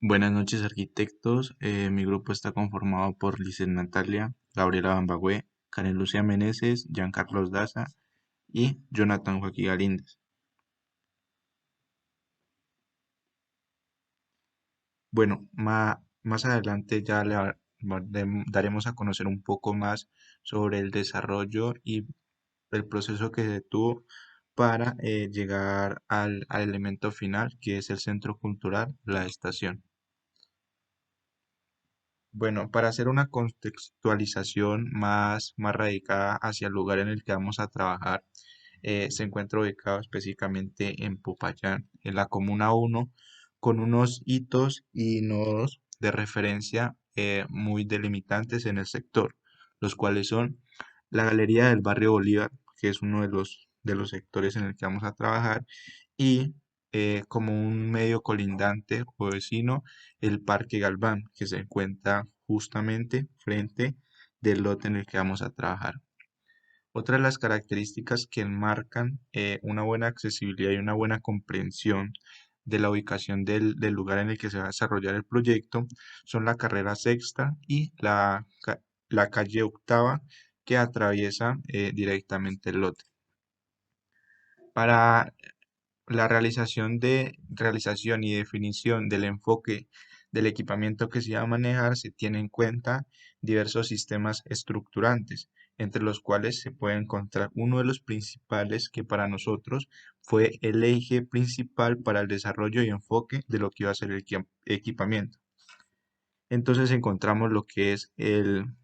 Buenas noches, arquitectos. Mi grupo está conformado por Lices Natalia, Gabriela Bambagüe, Karen Lucía Meneses, Carlos Daza y Jonathan Joaquín Galíndez. Bueno, más adelante ya daremos a conocer un poco más sobre el desarrollo y el proceso que se tuvo para llegar al elemento final, que es el centro cultural, la estación. Bueno, para hacer una contextualización más radicada hacia el lugar en el que vamos a trabajar, se encuentra ubicado específicamente en Popayán, en la Comuna 1, con unos hitos y nodos de referencia muy delimitantes en el sector, los cuales son la Galería del Barrio Bolívar, que es uno de los sectores en el que vamos a trabajar, y como un medio colindante o vecino, el Parque Galván, que se encuentra justamente frente del lote en el que vamos a trabajar. Otra de las características que enmarcan una buena accesibilidad y una buena comprensión de la ubicación del lugar en el que se va a desarrollar el proyecto son la carrera sexta y la calle octava que atraviesa directamente el lote. Para la realización y definición del enfoque del equipamiento que se va a manejar, se tiene en cuenta diversos sistemas estructurantes, entre los cuales se puede encontrar uno de los principales que para nosotros fue el eje principal para el desarrollo y enfoque de lo que iba a ser el equipamiento. Entonces encontramos lo que es el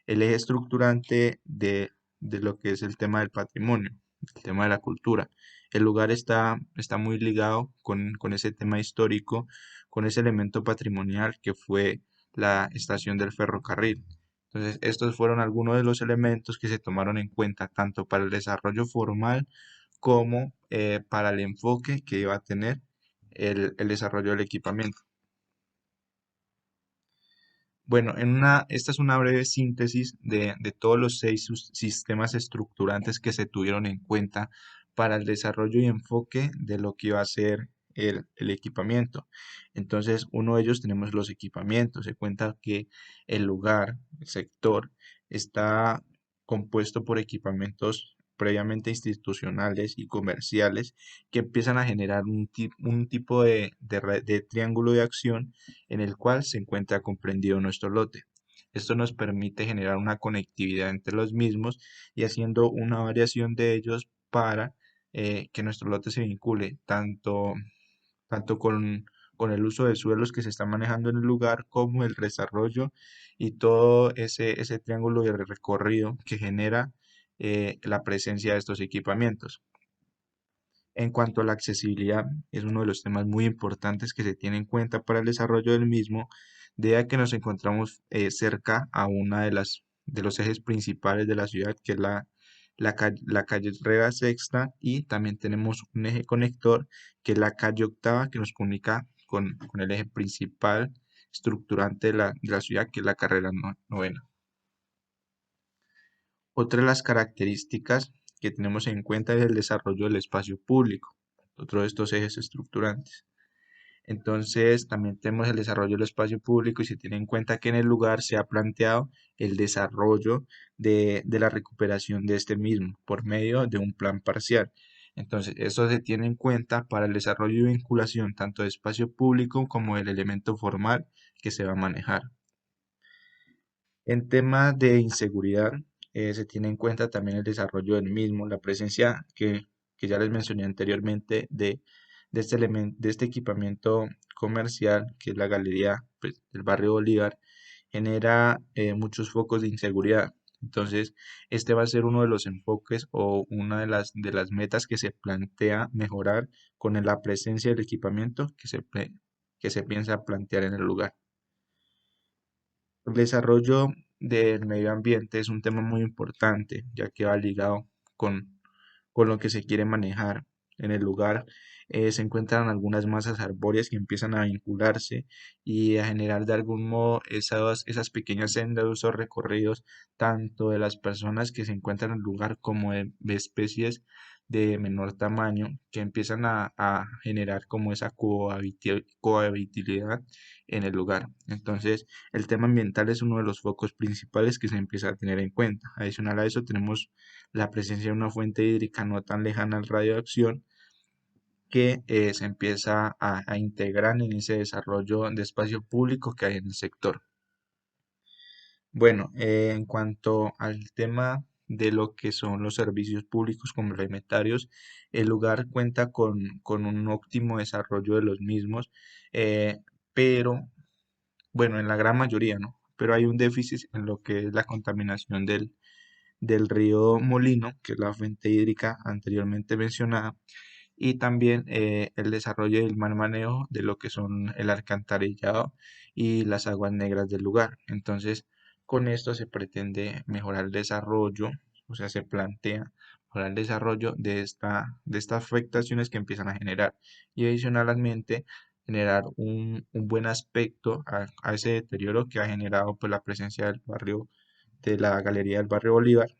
eje estructurante de lo que es el tema del patrimonio, el tema de la cultura. El lugar está muy ligado con ese tema histórico, con ese elemento patrimonial que fue la estación del ferrocarril. Entonces, estos fueron algunos de los elementos que se tomaron en cuenta tanto para el desarrollo formal como para el enfoque que iba a tener el desarrollo del equipamiento. Bueno, esta es una breve síntesis de todos los seis sistemas estructurantes que se tuvieron en cuenta para el desarrollo y enfoque de lo que iba a ser el equipamiento. Entonces, uno de ellos tenemos los equipamientos. Se cuenta que el lugar, el sector, está compuesto por equipamientos previamente institucionales y comerciales que empiezan a generar un tipo de triángulo de acción en el cual se encuentra comprendido nuestro lote. Esto nos permite generar una conectividad entre los mismos y haciendo una variación de ellos para que nuestro lote se vincule tanto con el uso de suelos que se está manejando en el lugar como el desarrollo y todo ese triángulo de recorrido que genera la presencia de estos equipamientos. En cuanto a la accesibilidad, es uno de los temas muy importantes que se tiene en cuenta para el desarrollo del mismo, debido a que nos encontramos cerca a una de los ejes principales de la ciudad, que es la calle Rega Sexta, y también tenemos un eje conector, que es la calle Octava, que nos comunica con el eje principal estructurante de la ciudad, que es la carrera novena. Otra de las características que tenemos en cuenta es el desarrollo del espacio público, otro de estos ejes estructurantes. Entonces, también tenemos el desarrollo del espacio público y se tiene en cuenta que en el lugar se ha planteado el desarrollo de la recuperación de este mismo por medio de un plan parcial. Entonces, eso se tiene en cuenta para el desarrollo y vinculación tanto de espacio público como del elemento formal que se va a manejar. En temas de inseguridad, se tiene en cuenta también el desarrollo del mismo, la presencia que ya les mencioné anteriormente de este equipamiento comercial, que es la galería pues, del barrio Bolívar, genera muchos focos de inseguridad. Entonces, este va a ser uno de los enfoques o una de las metas que se plantea mejorar con la presencia del equipamiento que se piensa plantear en el lugar. El desarrollo del medio ambiente es un tema muy importante, ya que va ligado con lo que se quiere manejar. En el lugar se encuentran algunas masas arbóreas que empiezan a vincularse y a generar de algún modo esas pequeñas sendas de esos recorridos, tanto de las personas que se encuentran en el lugar como de especies de menor tamaño que empiezan a generar como esa cohabitabilidad en el lugar. Entonces, el tema ambiental es uno de los focos principales que se empieza a tener en cuenta. Adicional a eso, tenemos la presencia de una fuente hídrica no tan lejana al radio de acción que se empieza a integrar en ese desarrollo de espacio público que hay en el sector. Bueno, en cuanto al tema de lo que son los servicios públicos complementarios, el lugar cuenta con un óptimo desarrollo de los mismos, eh, pero bueno, en la gran mayoría, ¿no? Pero hay un déficit en lo que es la contaminación del río Molino, que es la fuente hídrica anteriormente mencionada, y también el desarrollo y el mal manejo de lo que son el alcantarillado y las aguas negras del lugar. Entonces, con esto se pretende mejorar el desarrollo, o sea, se plantea mejorar el desarrollo de estas afectaciones que empiezan a generar y adicionalmente generar un buen aspecto a ese deterioro que ha generado pues, la presencia del barrio, de la Galería del Barrio Bolívar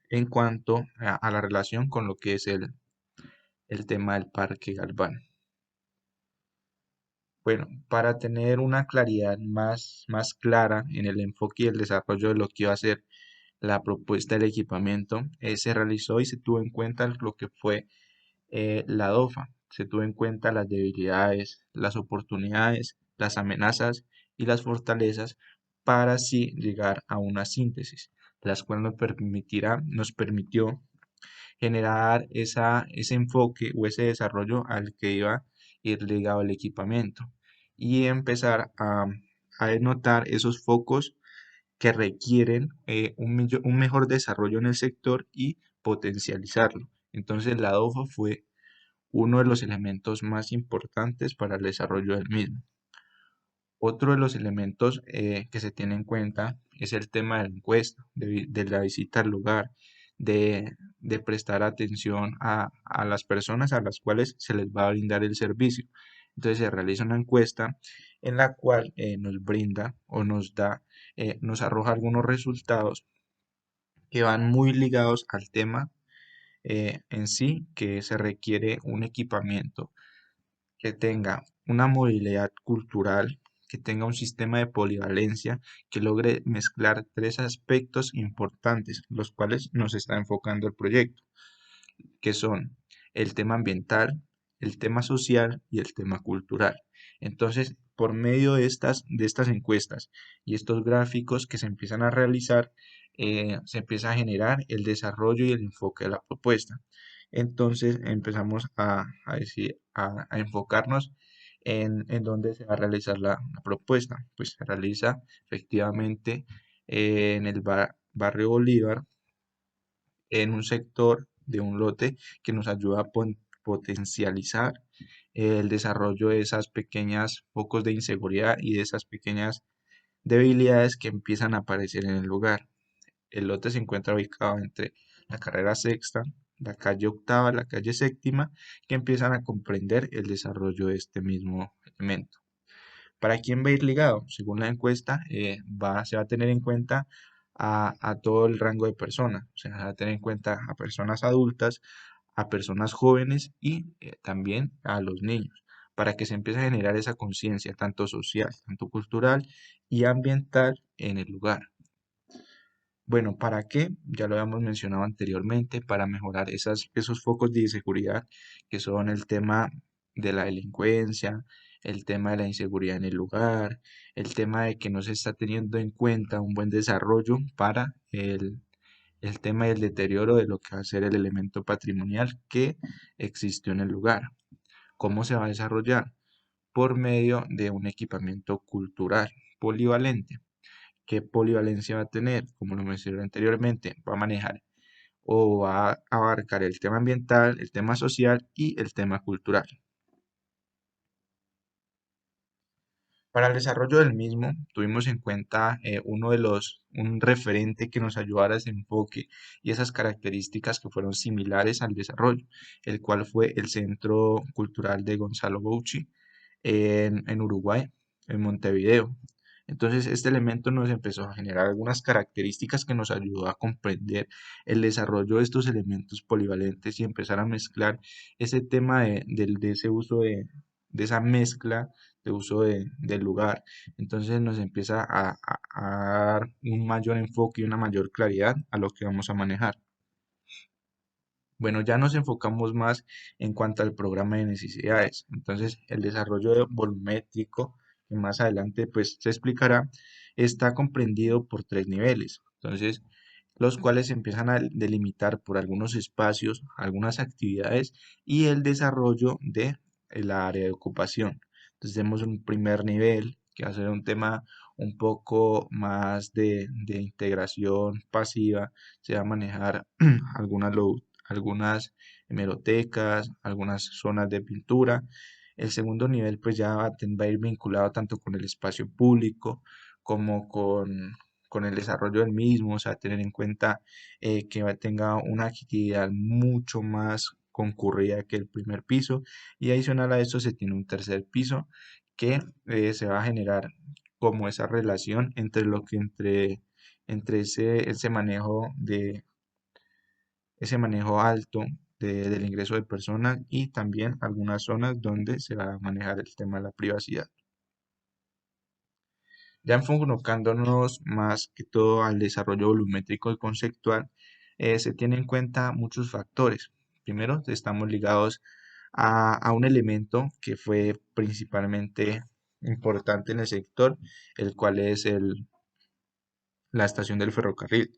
en cuanto a la relación con lo que es el tema del Parque Galván. Bueno, para tener una claridad más clara en el enfoque y el desarrollo de lo que iba a ser la propuesta del equipamiento, se realizó y se tuvo en cuenta lo que fue la DOFA. Se tuvo en cuenta las debilidades, las oportunidades, las amenazas y las fortalezas para así llegar a una síntesis, las cuales nos permitió generar ese enfoque o ese desarrollo al que iba a ir ligado el equipamiento y empezar a denotar esos focos que requieren un mejor desarrollo en el sector y potencializarlo. Entonces la DOFA fue uno de los elementos más importantes para el desarrollo del mismo. Otro de los elementos que se tiene en cuenta es el tema de la encuesta, de la visita al lugar, de prestar atención a las personas a las cuales se les va a brindar el servicio. Entonces se realiza una encuesta en la cual nos brinda o nos arroja algunos resultados que van muy ligados al tema en sí, que se requiere un equipamiento que tenga una movilidad cultural, que tenga un sistema de polivalencia, que logre mezclar tres aspectos importantes, los cuales nos está enfocando el proyecto, que son el tema ambiental, el tema social y el tema cultural. Entonces, por medio de estas encuestas y estos gráficos que se empiezan a realizar, se empieza a generar el desarrollo y el enfoque de la propuesta. Entonces empezamos a enfocarnos en dónde se va a realizar la propuesta. Pues se realiza efectivamente en el barrio Bolívar, en un sector de un lote que nos ayuda a potencializar el desarrollo de esas pequeñas focos de inseguridad y de esas pequeñas debilidades que empiezan a aparecer en el lugar. El lote se encuentra ubicado entre la carrera sexta, la calle octava, la calle séptima, que empiezan a comprender el desarrollo de este mismo elemento. ¿Para quién va a ir ligado? Según la encuesta, se va a tener en cuenta a todo el rango de personas. O sea, se va a tener en cuenta a personas adultas, a personas jóvenes y también a los niños, para que se empiece a generar esa conciencia tanto social, tanto cultural y ambiental en el lugar. Bueno, ¿para qué? Ya lo habíamos mencionado anteriormente, para mejorar esos focos de inseguridad, que son el tema de la delincuencia, el tema de la inseguridad en el lugar, el tema de que no se está teniendo en cuenta un buen desarrollo para el tema del deterioro de lo que va a ser el elemento patrimonial que existió en el lugar. ¿Cómo se va a desarrollar? Por medio de un equipamiento cultural polivalente. ¿Qué polivalencia va a tener? Como lo mencioné anteriormente, va a manejar o va a abarcar el tema ambiental, el tema social y el tema cultural. Para el desarrollo del mismo, tuvimos en cuenta un referente que nos ayudara a ese enfoque y esas características que fueron similares al desarrollo, el cual fue el Centro Cultural de Gonzalo Bauchi en Uruguay, en Montevideo. Entonces, este elemento nos empezó a generar algunas características que nos ayudó a comprender el desarrollo de estos elementos polivalentes y empezar a mezclar ese tema de ese uso de esa mezcla de uso del lugar. Entonces nos empieza a dar un mayor enfoque y una mayor claridad a lo que vamos a manejar. Bueno, ya nos enfocamos más en cuanto al programa de necesidades. Entonces, el volumétrico, que más adelante pues se explicará, está comprendido por tres niveles. Entonces, los cuales se empiezan a delimitar por algunos espacios, algunas actividades y el desarrollo de la área de ocupación. Entonces, tenemos un primer nivel que va a ser un tema un poco más de integración pasiva. Se va a manejar algunas algunas hemerotecas, algunas zonas de pintura. El segundo nivel pues ya va a ir vinculado tanto con el espacio público como con el desarrollo del mismo, o sea, tener en cuenta que tenga una actividad mucho más concurrida que el primer piso y adicional a esto se tiene un tercer piso que se va a generar como esa relación entre entre ese manejo ese manejo alto del ingreso de personas y también algunas zonas donde se va a manejar el tema de la privacidad. Ya enfocándonos más que todo al desarrollo volumétrico y conceptual, se tienen en cuenta muchos factores. Primero, estamos ligados a un elemento que fue principalmente importante en el sector, el cual es la estación del ferrocarril,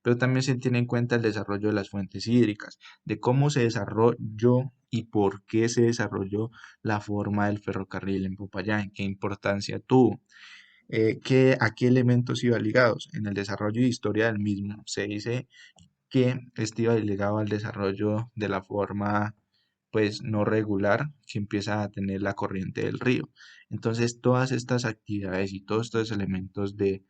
pero también se tiene en cuenta el desarrollo de las fuentes hídricas, de cómo se desarrolló y por qué se desarrolló la forma del ferrocarril en Popayán, qué importancia tuvo, a qué elementos iba ligados. En el desarrollo y historia del mismo se dice que este iba ligado al desarrollo de la forma pues no regular que empieza a tener la corriente del río. Entonces todas estas actividades y todos estos elementos de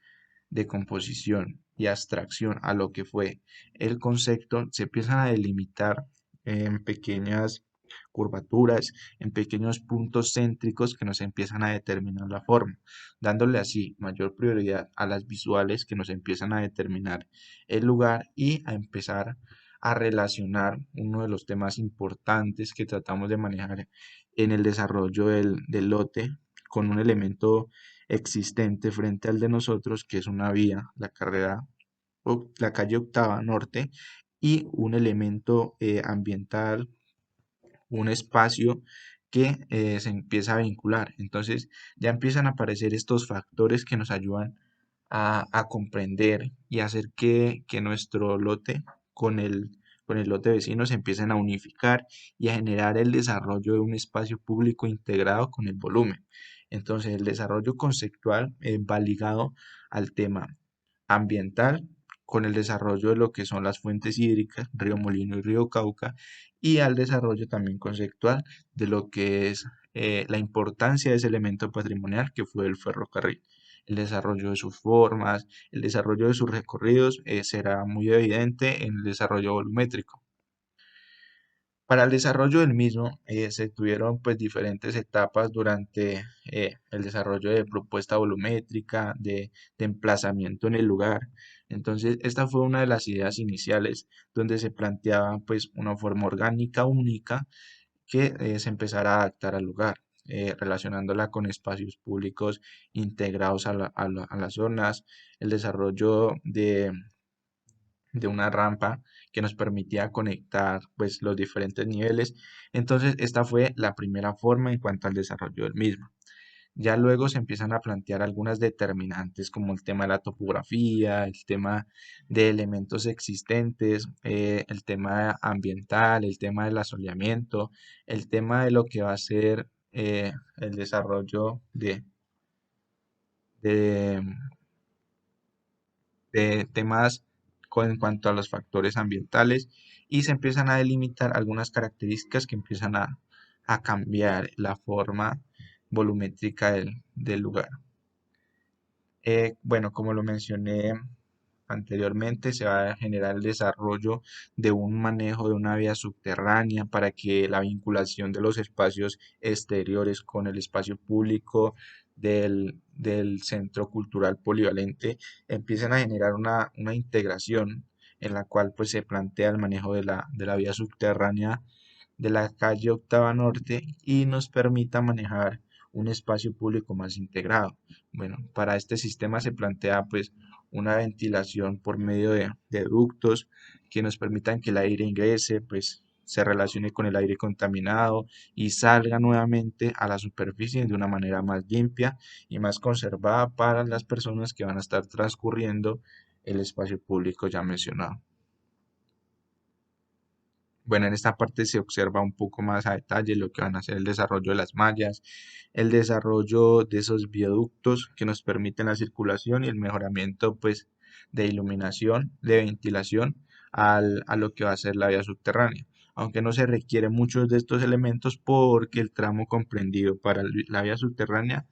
composición y abstracción a lo que fue el concepto se empiezan a delimitar en pequeñas curvaturas, en pequeños puntos céntricos que nos empiezan a determinar la forma, dándole así mayor prioridad a las visuales que nos empiezan a determinar el lugar y a empezar a relacionar uno de los temas importantes que tratamos de manejar en el desarrollo del lote con un elemento existente frente al de nosotros, que es una vía, la calle Octava Norte, y un elemento ambiental, un espacio que se empieza a vincular. Entonces ya empiezan a aparecer estos factores que nos ayudan a comprender y hacer que nuestro lote con con el lote vecino se empiecen a unificar y a generar el desarrollo de un espacio público integrado con el volumen. Entonces el desarrollo conceptual va ligado al tema ambiental con el desarrollo de lo que son las fuentes hídricas, río Molino y río Cauca, y al desarrollo también conceptual de lo que es la importancia de ese elemento patrimonial que fue el ferrocarril. El desarrollo de sus formas, el desarrollo de sus recorridos será muy evidente en el desarrollo volumétrico. Para el desarrollo del mismo se tuvieron pues diferentes etapas durante el desarrollo de propuesta volumétrica, de emplazamiento en el lugar. Entonces, esta fue una de las ideas iniciales donde se planteaba pues una forma orgánica única que se empezara a adaptar al lugar, relacionándola con espacios públicos integrados a las zonas, el desarrollo de una rampa que nos permitía conectar pues los diferentes niveles. Entonces, esta fue la primera forma en cuanto al desarrollo del mismo. Ya luego se empiezan a plantear algunas determinantes como el tema de la topografía, el tema de elementos existentes, el tema ambiental, el tema del asoleamiento, el tema de lo que va a ser el desarrollo de, de temas en cuanto a los factores ambientales y se empiezan a delimitar algunas características que empiezan a cambiar la forma volumétrica del lugar. Bueno, como lo mencioné anteriormente, se va a generar el desarrollo de un manejo de una vía subterránea para que la vinculación de los espacios exteriores con el espacio público del Centro Cultural Polivalente empiecen a generar una integración en la cual pues se plantea el manejo de la vía subterránea de la calle Octava Norte y nos permita manejar un espacio público más integrado. Bueno, para este sistema se plantea pues una ventilación por medio de ductos que nos permitan que el aire ingrese, pues se relacione con el aire contaminado y salga nuevamente a la superficie de una manera más limpia y más conservada para las personas que van a estar transcurriendo el espacio público ya mencionado. Bueno, en esta parte se observa un poco más a detalle lo que van a ser el desarrollo de las mallas, el desarrollo de esos viaductos que nos permiten la circulación y el mejoramiento pues de iluminación, de ventilación a lo que va a ser la vía subterránea. Aunque no se requiere muchos de estos elementos porque el tramo comprendido para la vía subterránea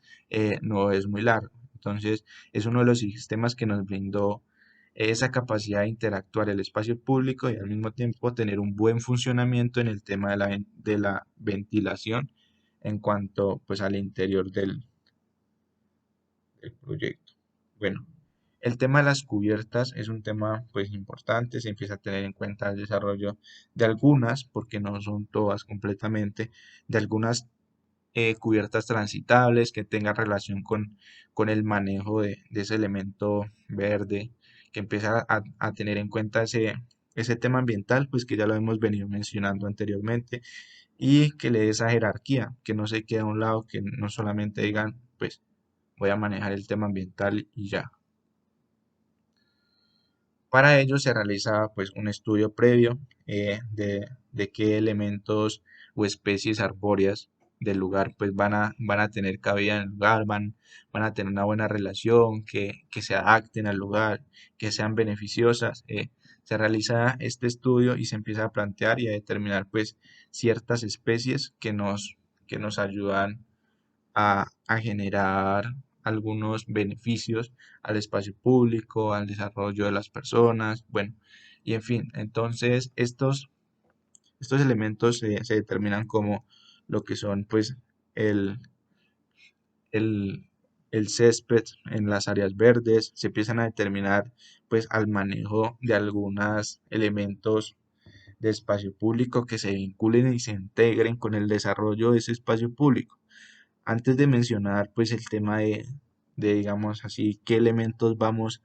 no es muy largo. Entonces es uno de los sistemas que nos brindó esa capacidad de interactuar el espacio público y al mismo tiempo tener un buen funcionamiento en el tema de la ventilación en cuanto pues al interior del proyecto. Bueno, el tema de las cubiertas es un tema pues importante, se empieza a tener en cuenta el desarrollo de algunas, porque no son todas completamente, de algunas cubiertas transitables que tengan relación con el manejo de ese elemento verde, que empieza a tener en cuenta ese tema ambiental, pues que ya lo hemos venido mencionando anteriormente, y que le dé esa jerarquía, que no se quede a un lado, que no solamente digan, pues voy a manejar el tema ambiental y ya. Para ello se realiza pues un estudio previo de qué elementos o especies arbóreas del lugar pues van a tener cabida en el lugar, van a tener una buena relación, que se adapten al lugar, que sean beneficiosas. Se realiza este estudio y se empieza a plantear y a determinar pues ciertas especies que nos ayudan a generar algunos beneficios al espacio público, al desarrollo de las personas, bueno, y en fin, entonces estos elementos se determinan como lo que son pues el, el, el césped en las áreas verdes, se empiezan a determinar pues al manejo de algunos elementos de espacio público que se vinculen y se integren con el desarrollo de ese espacio público. Antes de mencionar pues el tema digamos así, qué elementos vamos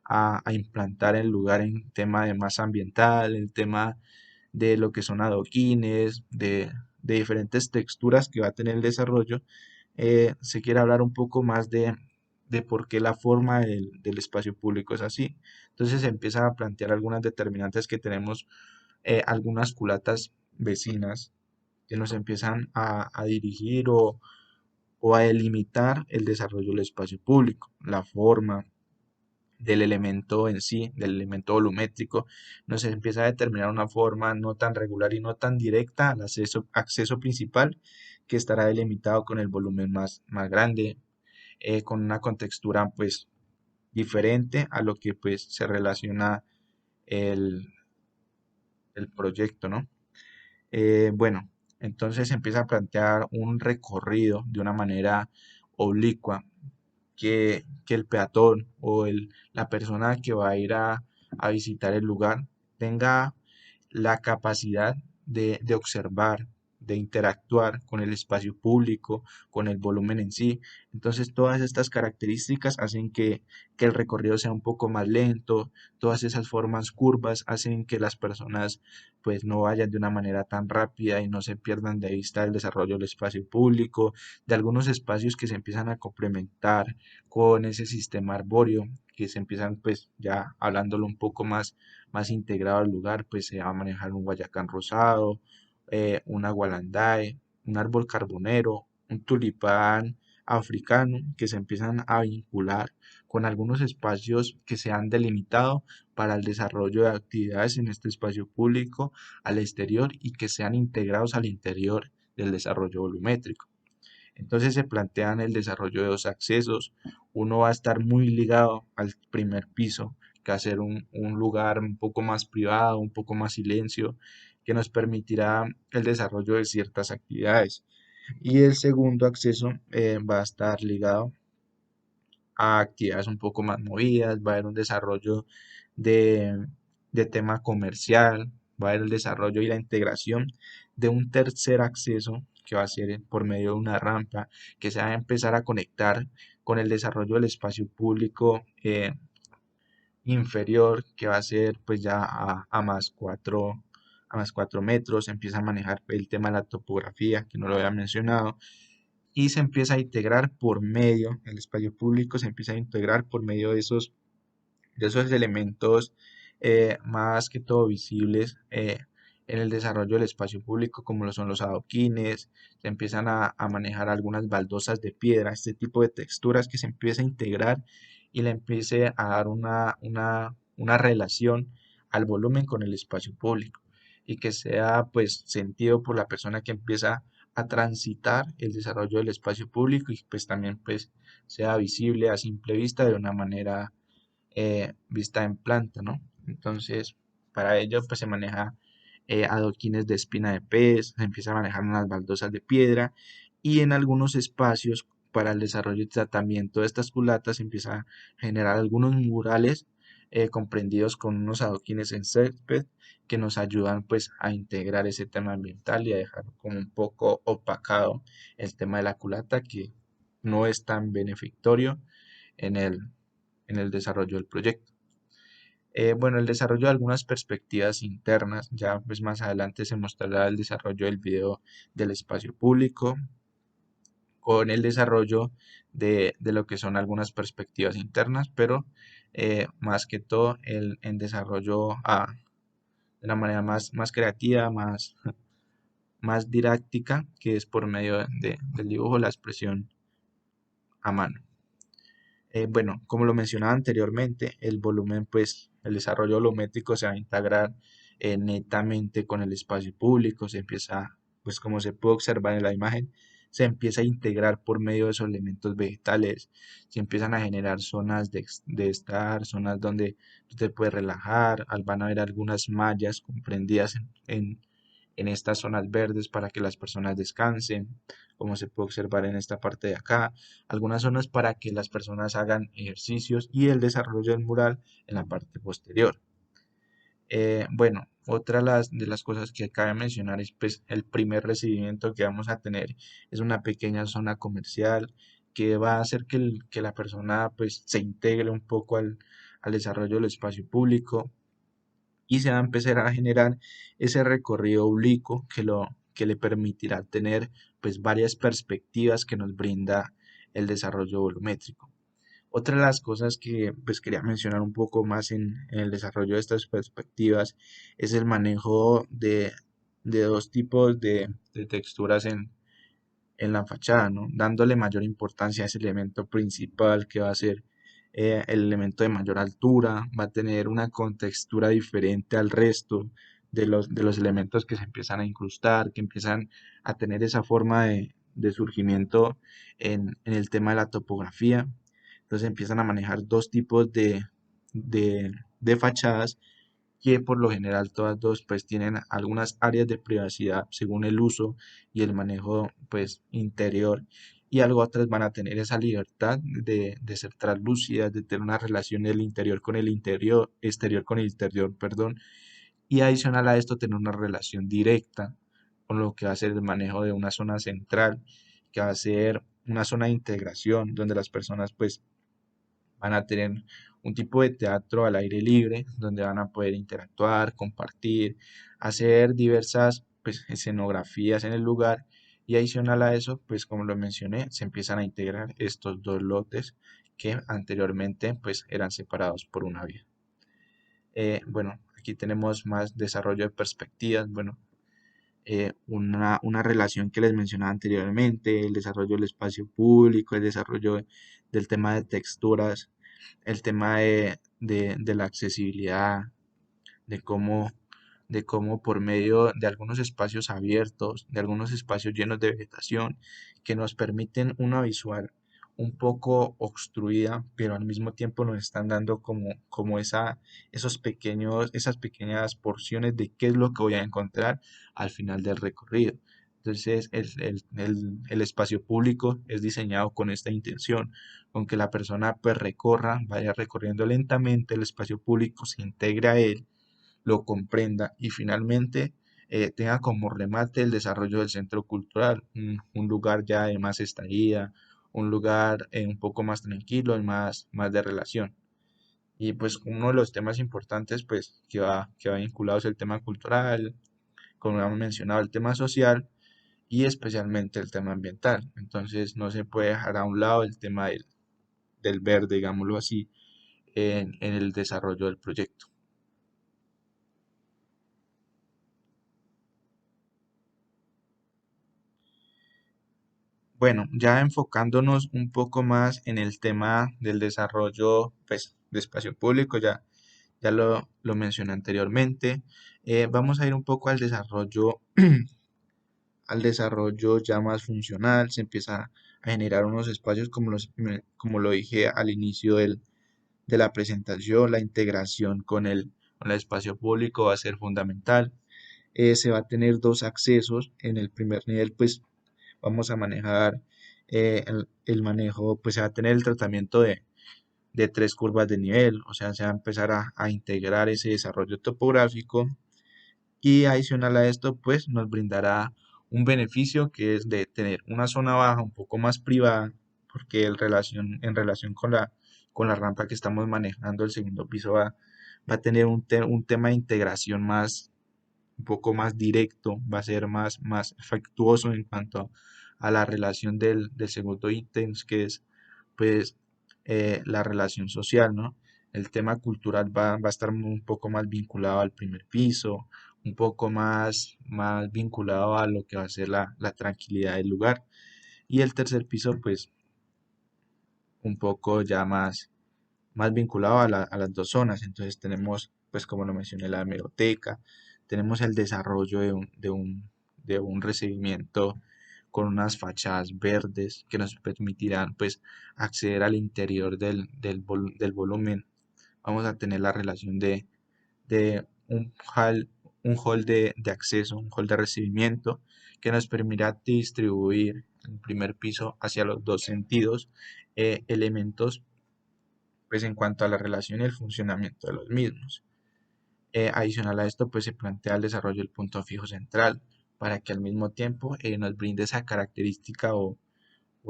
a implantar en el lugar en tema de masa ambiental, el tema de lo que son adoquines, de diferentes texturas que va a tener el desarrollo, se quiere hablar un poco más de por qué la forma del espacio público es así. Entonces se empieza a plantear algunas determinantes que tenemos, algunas culatas vecinas que nos empiezan a dirigir o a delimitar el desarrollo del espacio público, la forma del elemento en sí, del elemento volumétrico, nos empieza a determinar una forma no tan regular y no tan directa al acceso principal, que estará delimitado con el volumen más grande, con una contextura pues diferente a lo que pues se relaciona el, el proyecto, ¿no? Bueno, entonces se empieza a plantear un recorrido de una manera oblicua que el peatón o la persona que va a ir a visitar el lugar tenga la capacidad de observar, de interactuar con el espacio público, con el volumen en sí. Entonces, todas estas características hacen que el recorrido sea un poco más lento, todas esas formas curvas hacen que las personas pues no vayan de una manera tan rápida y no se pierdan de vista el desarrollo del espacio público, de algunos espacios que se empiezan a complementar con ese sistema arbóreo, que se empiezan pues ya hablándolo un poco más integrado al lugar, pues se va a manejar un guayacán rosado, una gualandae, un árbol carbonero, un tulipán africano, que se empiezan a vincular con algunos espacios que se han delimitado para el desarrollo de actividades en este espacio público al exterior y que sean integrados al interior del desarrollo volumétrico. Entonces se plantean el desarrollo de dos accesos. Uno va a estar muy ligado al primer piso, que va a ser un lugar un poco más privado, un poco más silencio, que nos permitirá el desarrollo de ciertas actividades. Y el segundo acceso va a estar ligado a actividades un poco más movidas, va a haber un desarrollo de, de tema comercial, va a haber el desarrollo y la integración de un tercer acceso que va a ser por medio de una rampa que se va a empezar a conectar con el desarrollo del espacio público inferior, que va a ser pues ya a más 4 metros. Se empieza a manejar el tema de la topografía, que no lo había mencionado, y se empieza a integrar por medio, el espacio público se empieza a integrar por medio de esos elementos más que todo visibles en el desarrollo del espacio público, como lo son los adoquines. Se empiezan a manejar algunas baldosas de piedra, este tipo de texturas que se empieza a integrar y le empiece a dar una relación al volumen con el espacio público y que sea pues sentido por la persona que empieza a transitar el desarrollo del espacio público y pues también pues sea visible a simple vista de una manera vista en planta, ¿no? Entonces, para ello, pues se maneja adoquines de espina de pez, se empieza a manejar unas baldosas de piedra y en algunos espacios para el desarrollo y tratamiento de estas culatas se empieza a generar algunos murales comprendidos con unos adoquines en césped que nos ayudan pues a integrar ese tema ambiental y a dejar como un poco opacado el tema de la culata que no es tan benefictorio en el desarrollo del proyecto. Bueno, el desarrollo de algunas perspectivas internas, ya pues más adelante se mostrará el desarrollo del video del espacio público con el desarrollo de lo que son algunas perspectivas internas, pero más que todo en desarrollo de la manera más creativa, más didáctica, que es por medio del dibujo, la expresión a mano. Bueno, como lo mencionaba anteriormente, el volumen, pues el desarrollo volumétrico se va a integrar netamente con el espacio público, se empieza, pues como se puede observar en la imagen, se empieza a integrar por medio de esos elementos vegetales, se empiezan a generar zonas de estar, zonas donde tú te puedes relajar, van a haber algunas mallas comprendidas en estas zonas verdes para que las personas descansen, como se puede observar en esta parte de acá, algunas zonas para que las personas hagan ejercicios y el desarrollo del mural en la parte posterior. Bueno, otra de las cosas que cabe mencionar es pues el primer recibimiento que vamos a tener es una pequeña zona comercial que va a hacer que la persona pues se integre un poco al desarrollo del espacio público y se va a empezar a generar ese recorrido oblicuo que le permitirá tener pues varias perspectivas que nos brinda el desarrollo volumétrico. Otra de las cosas que pues quería mencionar un poco más en el desarrollo de estas perspectivas es el manejo de dos tipos de texturas en la fachada, ¿no? Dándole mayor importancia a ese elemento principal que va a ser el elemento de mayor altura, va a tener una contextura diferente al resto de los elementos que se empiezan a incrustar, que empiezan a tener esa forma de surgimiento en el tema de la topografía. Entonces empiezan a manejar dos tipos de fachadas que por lo general todas dos pues tienen algunas áreas de privacidad según el uso y el manejo pues interior y algo otras van a tener esa libertad de ser translúcidas, de tener una relación del interior con el interior, exterior con el interior, perdón, y adicional a esto tener una relación directa con lo que va a ser el manejo de una zona central, que va a ser una zona de integración donde las personas pues van a tener un tipo de teatro al aire libre donde van a poder interactuar, compartir, hacer diversas pues, escenografías en el lugar y adicional a eso, pues como lo mencioné, se empiezan a integrar estos dos lotes que anteriormente pues eran separados por una vía. Bueno, aquí tenemos más desarrollo de perspectivas, bueno, una relación que les mencionaba anteriormente, el desarrollo del espacio público, el desarrollo del tema de texturas, el tema de la accesibilidad, de cómo, de cómo por medio de algunos espacios abiertos, de algunos espacios llenos de vegetación, que nos permiten una visual un poco obstruida, pero al mismo tiempo nos están dando como esas pequeñas porciones de qué es lo que voy a encontrar al final del recorrido. Entonces, el espacio público es diseñado con esta intención, con que la persona pues recorra, vaya recorriendo lentamente el espacio público, se integre a él, lo comprenda y finalmente tenga como remate el desarrollo del centro cultural, un lugar ya de más estadía, un lugar un poco más tranquilo y más de relación. Y pues uno de los temas importantes pues que va vinculado es el tema cultural, como hemos mencionado, el tema social y especialmente el tema ambiental. Entonces no se puede dejar a un lado el tema del verde, digámoslo así, en el desarrollo del proyecto. Bueno, ya enfocándonos un poco más en el tema del desarrollo pues, de espacio público, ya lo mencioné anteriormente. Vamos a ir un poco al desarrollo ya más funcional. Se empieza a generar unos espacios como lo dije al inicio de la presentación. La integración con el espacio público va a ser fundamental. Se va a tener dos accesos. En el primer nivel, pues vamos a manejar el manejo, pues se va a tener el tratamiento de tres curvas de nivel, o sea, se va a empezar a integrar ese desarrollo topográfico y adicional a esto, pues nos brindará un beneficio que es de tener una zona baja un poco más privada, porque en relación con la rampa que estamos manejando, el segundo piso va a tener un tema de integración un poco más directo, va a ser más afectuoso en cuanto a la relación del segundo ítem, que es pues la relación social, ¿no? El tema cultural va a estar un poco más vinculado al primer piso, un poco más vinculado a lo que va a ser la tranquilidad del lugar. Y el tercer piso, pues un poco ya más vinculado a las dos zonas. Entonces tenemos, pues como lo mencioné, la hemeroteca, tenemos el desarrollo de un recibimiento con unas fachadas verdes que nos permitirán pues acceder al interior del volumen. Vamos a tener la relación de un hall de acceso, un hall de recibimiento que nos permitirá distribuir el primer piso hacia los dos sentidos elementos pues en cuanto a la relación y el funcionamiento de los mismos. Adicional a esto, pues se plantea el desarrollo del punto fijo central para que al mismo tiempo nos brinde esa característica o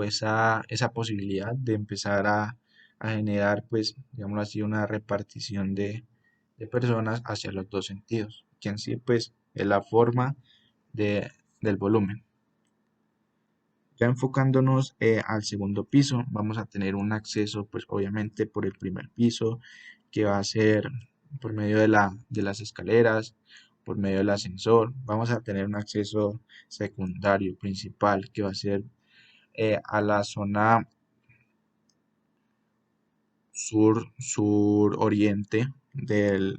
esa posibilidad de empezar a generar, pues, digámoslo así, una repartición de personas hacia los dos sentidos, que en sí, pues, es la forma de, del volumen. Ya enfocándonos al segundo piso, vamos a tener un acceso, pues obviamente por el primer piso, que va a ser por medio de las escaleras, por medio del ascensor. Vamos a tener un acceso secundario, principal, que va a ser a la zona sur-oriente del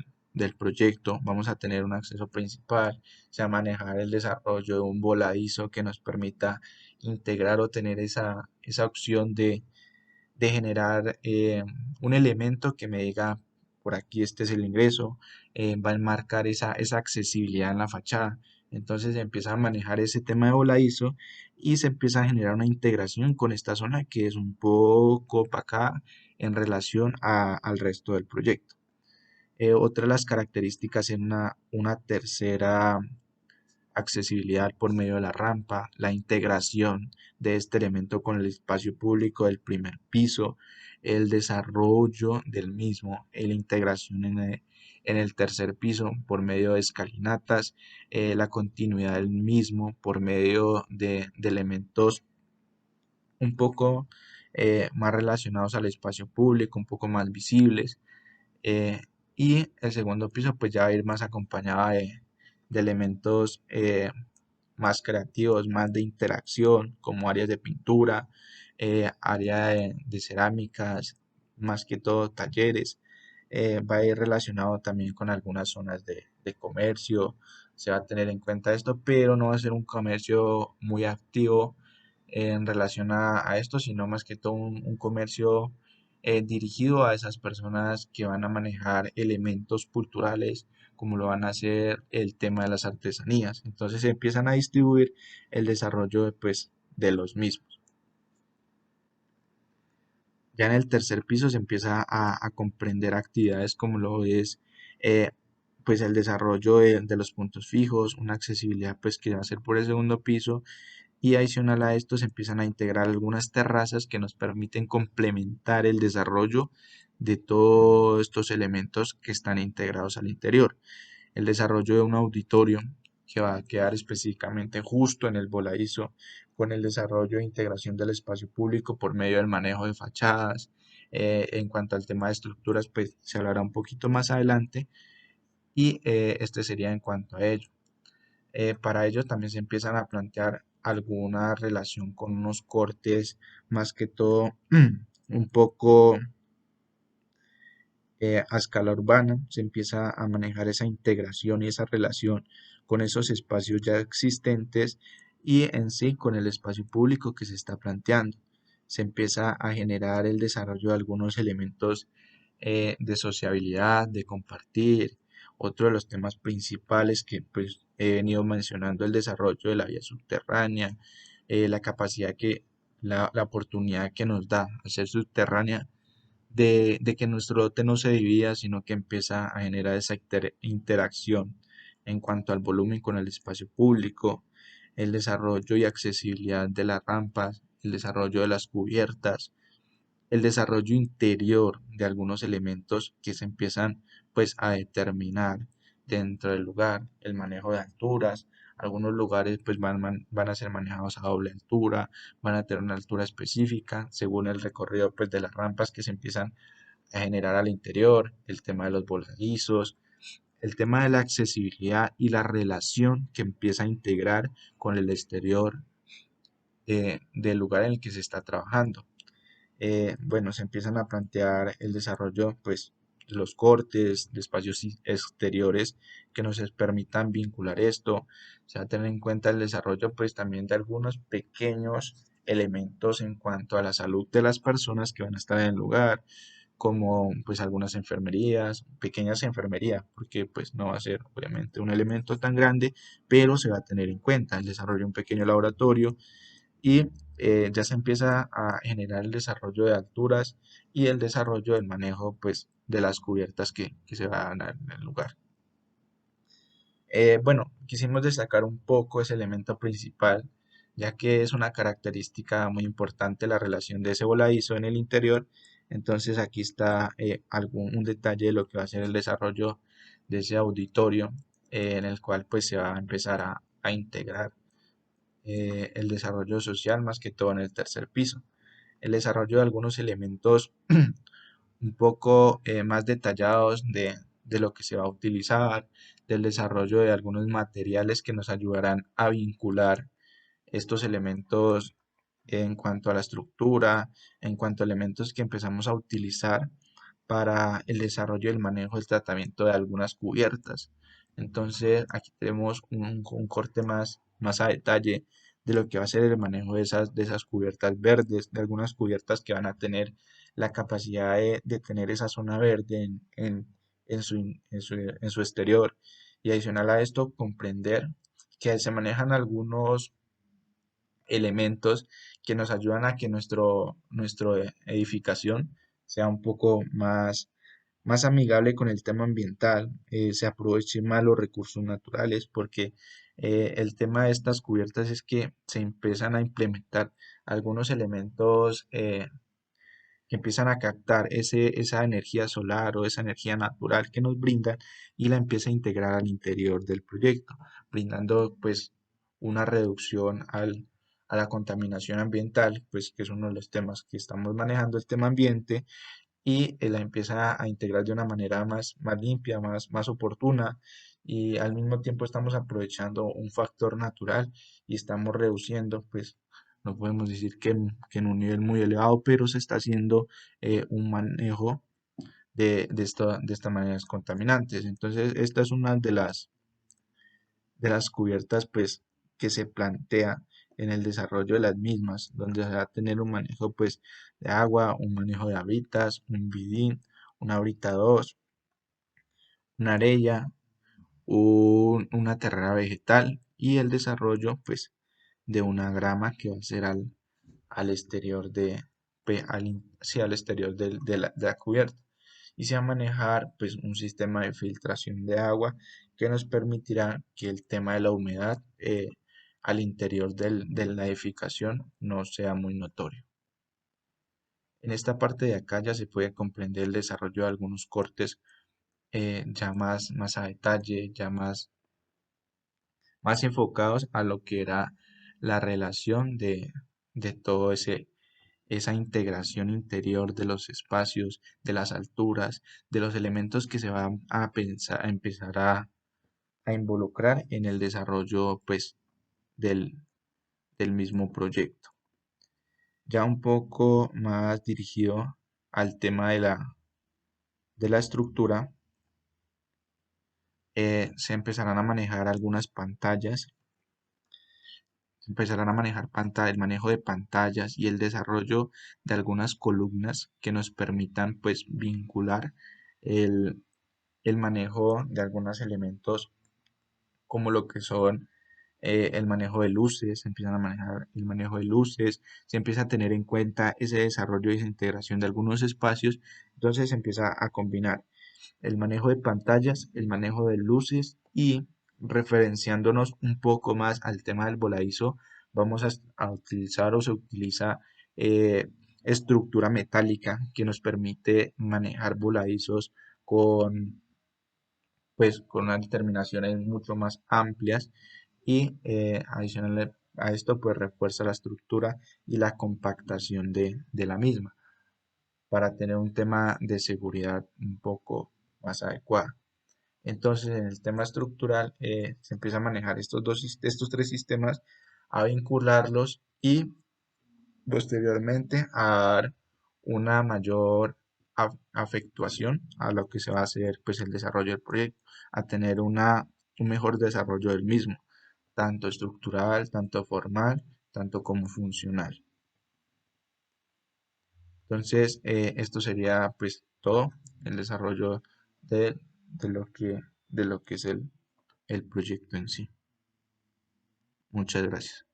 proyecto. Vamos a tener un acceso principal, se va a manejar el desarrollo de un voladizo que nos permita integrar o tener esa opción de generar un elemento que me diga por aquí este es el ingreso, va a enmarcar esa accesibilidad en la fachada. Entonces se empieza a manejar ese tema de voladizo y se empieza a generar una integración con esta zona que es un poco opacada en relación al resto del proyecto. Otra de las características es una tercera accesibilidad por medio de la rampa, la integración de este elemento con el espacio público del primer piso, el desarrollo del mismo, la integración en el tercer piso por medio de escalinatas, la continuidad del mismo por medio de elementos un poco más relacionados al espacio público, un poco más visibles. eh, y el segundo piso pues ya va a ir más acompañado de elementos más creativos, más de interacción, como áreas de pintura, área de cerámicas, más que todo talleres. Va a ir relacionado también con algunas zonas de comercio. Se va a tener en cuenta esto, pero no va a ser un comercio muy activo en relación a esto, sino más que todo un comercio dirigido a esas personas que van a manejar elementos culturales, como lo van a hacer el tema de las artesanías. Entonces se empiezan a distribuir el desarrollo pues, de los mismos. Ya en el tercer piso se empieza a comprender actividades como lo es eh, pues el desarrollo de los puntos fijos, una accesibilidad pues que va a ser por el segundo piso, y adicional a esto se empiezan a integrar algunas terrazas que nos permiten complementar el desarrollo de todos estos elementos que están integrados al interior. El desarrollo de un auditorio que va a quedar específicamente justo en el voladizo, con el desarrollo e integración del espacio público por medio del manejo de fachadas. En cuanto al tema de estructuras, pues se hablará un poquito más adelante, y este sería en cuanto a ello. Para ello también se empiezan a plantear alguna relación con unos cortes, más que todo un poco a escala urbana. Se empieza a manejar esa integración y esa relación con esos espacios ya existentes y en sí con el espacio público que se está planteando. Se empieza a generar el desarrollo de algunos elementos de sociabilidad, de compartir. Otro de los temas principales que pues he venido mencionando, el desarrollo de la vía subterránea, la capacidad que, la oportunidad que nos da a ser subterránea de que nuestro lote no se divida, sino que empieza a generar esa interacción en cuanto al volumen con el espacio público, el desarrollo y accesibilidad de las rampas, el desarrollo de las cubiertas, el desarrollo interior de algunos elementos que se empiezan pues a determinar dentro del lugar, el manejo de alturas. Algunos lugares pues van a ser manejados a doble altura, van a tener una altura específica según el recorrido pues de las rampas que se empiezan a generar al interior, el tema de los voladizos, el tema de la accesibilidad y la relación que empieza a integrar con el exterior del lugar en el que se está trabajando. Bueno, se empiezan a plantear el desarrollo, pues, los cortes de espacios exteriores que nos permitan vincular esto. Se va a tener en cuenta el desarrollo, pues, también de algunos pequeños elementos en cuanto a la salud de las personas que van a estar en el lugar, como pues algunas enfermerías, pequeñas enfermerías, porque pues no va a ser obviamente un elemento tan grande, pero se va a tener en cuenta el desarrollo de un pequeño laboratorio, y ya se empieza a generar el desarrollo de alturas y el desarrollo del manejo pues de las cubiertas que se van a dar en el lugar. Bueno, quisimos destacar un poco ese elemento principal, ya que es una característica muy importante la relación de ese voladizo en el interior. Entonces aquí está un detalle de lo que va a ser el desarrollo de ese auditorio, en el cual pues se va a empezar a integrar el desarrollo social, más que todo en el tercer piso. El desarrollo de algunos elementos un poco más detallados de lo que se va a utilizar, del desarrollo de algunos materiales que nos ayudarán a vincular estos elementos en cuanto a la estructura, en cuanto a elementos que empezamos a utilizar para el desarrollo y el manejo del tratamiento de algunas cubiertas. Entonces, aquí tenemos un corte más a detalle de lo que va a ser el manejo de esas cubiertas verdes, de algunas cubiertas que van a tener la capacidad de tener esa zona verde en su exterior. Y adicional a esto, comprender que se manejan algunos elementos que nos ayudan a que nuestra edificación sea un poco más amigable con el tema ambiental, se aprovechen más los recursos naturales, porque el tema de estas cubiertas es que se empiezan a implementar algunos elementos que empiezan a captar esa energía solar o esa energía natural que nos brindan, y la empieza a integrar al interior del proyecto, brindando pues una reducción a la contaminación ambiental, pues que es uno de los temas que estamos manejando, el tema ambiente, y la empieza a integrar de una manera más limpia, más oportuna, y al mismo tiempo estamos aprovechando un factor natural y estamos reduciendo, pues no podemos decir que en un nivel muy elevado, pero se está haciendo un manejo de estas maneras contaminantes. Entonces, esta es una de las cubiertas pues que se plantea en el desarrollo de las mismas, donde se va a tener un manejo pues de agua, un manejo de habitas, un bidín, una horita 2, una arella, una terrera vegetal y el desarrollo pues de una grama que va a ser al exterior sí, al exterior de la cubierta. Y se va a manejar pues un sistema de filtración de agua que nos permitirá que el tema de la humedad al interior de la edificación no sea muy notorio. En esta parte de acá ya se puede comprender el desarrollo de algunos cortes ya más a detalle, ya más enfocados a lo que era la relación de todo esa integración interior de los espacios, de las alturas, de los elementos que se van a empezar a involucrar en el desarrollo pues del, del mismo proyecto. Ya un poco más dirigido al tema de la estructura, se empezarán a manejar algunas pantallas, empezarán a manejar el manejo de pantallas y el desarrollo de algunas columnas que nos permitan pues vincular el, el manejo de algunos elementos como lo que son el manejo de luces, se empiezan a manejar el manejo de luces, se empieza a tener en cuenta ese desarrollo y esa integración de algunos espacios, entonces se empieza a combinar el manejo de pantallas, el manejo de luces y referenciándonos un poco más al tema del voladizo, vamos a utilizar o se utiliza estructura metálica que nos permite manejar voladizos con, pues, con unas determinaciones mucho más amplias y adicional a esto pues refuerza la estructura y la compactación de la misma para tener un tema de seguridad un poco más adecuado. Entonces, en el tema estructural se empieza a manejar estos tres sistemas, a vincularlos y posteriormente a dar una mayor afectuación a lo que se va a hacer pues el desarrollo del proyecto, a tener un mejor desarrollo del mismo, tanto estructural, tanto formal, tanto como funcional. Entonces, esto sería pues todo el desarrollo de, de lo que, de lo que es el proyecto en sí. Muchas gracias.